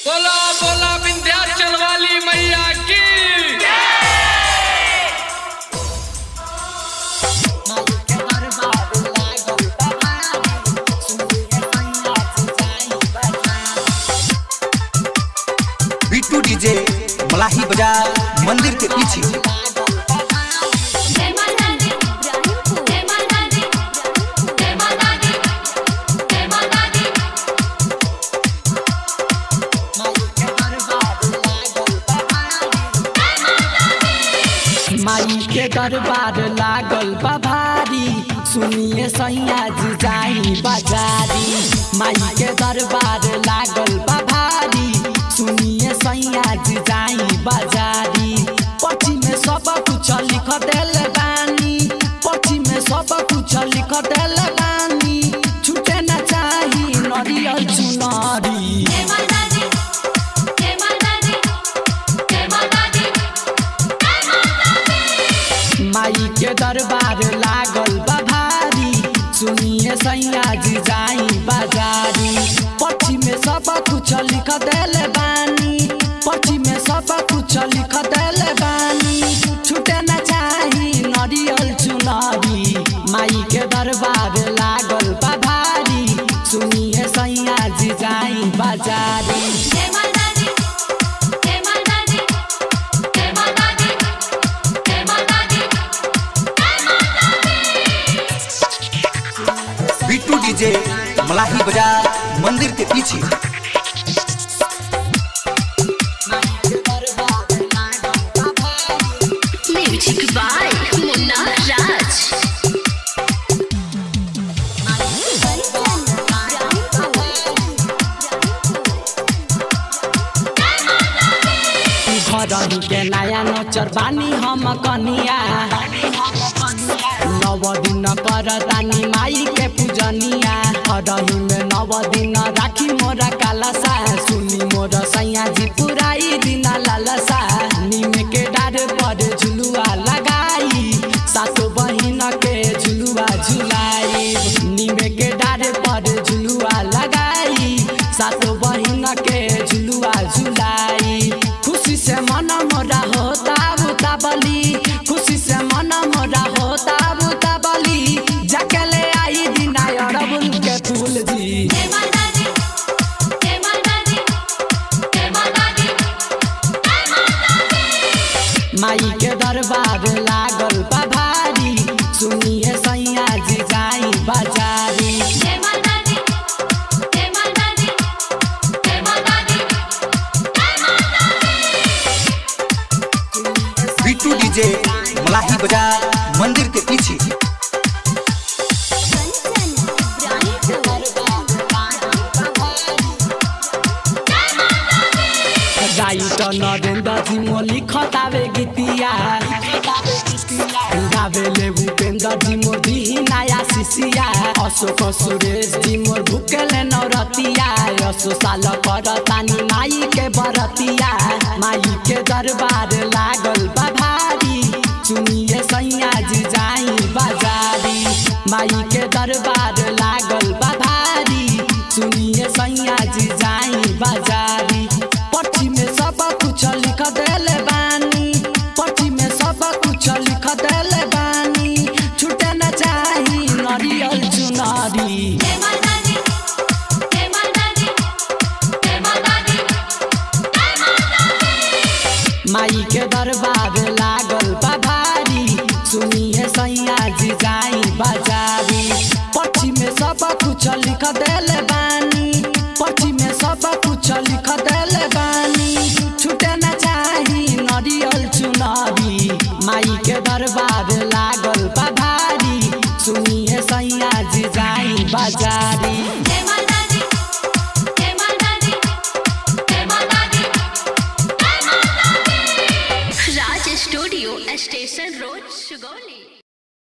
बोला बोला विंध्याचल वाली मैया की। बिट्टू डीजे मलाही बाजार मंदिर के पीछे। माई के दरबार लागल बा भारी, सुनिए सैया जी जाई बाजारी। माई के दरबार लागल बा भारी, सुनिए सैया जी जाई बाजारी। पर्ची में सब कुछ लिख देले बानी, पर्ची में सब कुछ लिख देले बानी। छूटे न चाही नरियल चुनरी। माई के दरबार लागल बा भारी, सुनिए सैया जी जाई बाजारी। पर्ची में सब कुछ लिख देले बानी, पर्ची में सब कुछ लिख देले बानी। छूटे न चाही नरियल चुनरी। माई के दरबार लागल बा भारी, सुनिए सैया जी जाई बाजारी। बिट्टू डीजे मलाही बाजार मंदिर के पीछे। म्यूजिक बाय मुन्ना राज। घरही के नया नचर बानी हम कनिया, नव दिन करतानी माई के पूजनिया। घरही में नव दिन राखी मोरा कालसा, सुनी मोर सैया जी पुराई दिन लालसा। नीम के डार पर झुलुआ लगाई, सातो बहिन के झुलुआ झुलाई। नीम के डार पर झुलुआ लगाई, सातो बहिन के झुलुआ झुलाई। खुशी से मन मोरा होता बुता बली, खुशी से मन मोरा होता बुता बली। जाके ले आई दिना अड़बुल के फूल जी। माई के दरबार लागल बा भारी, सुनिए सैया जी जाई बाजारी। बिट्टू डीजे मलाही बाजार मंदिर के पीछे। राइटर नरेंद्र जी मो लिखतावे गीतिया, गावेले भूपेंद्र जी मोर दी नया शिशिया। अशोक सुरेश जी मोर भूकेले नौरतिया, असो साल करतानी माई के बरतिया। माई के दरबार लागल बा भारी, सुनिए सैया जी जाई बाजारी। माई के दरबार लागल बा भारी, सुनिए सैया जी जाई बाजारी। पर्ची में सब कुछ लिख देले बानी, पर्ची में सब कुछ लिख देले बानी। छूटे न चाही नरियल चुनरी। माई के दरबार लागल बा भारी, सुनिए सैया जी जाई बाजारी। पर्ची में सब कुछ लिख देले बानी, पर्ची में सब कुछ लिख देले बानी। छूटे न चाही नरियल चुनरी। माई के दरबार लागल बा भारी, सुनिए सैया जी जाई बाजारी।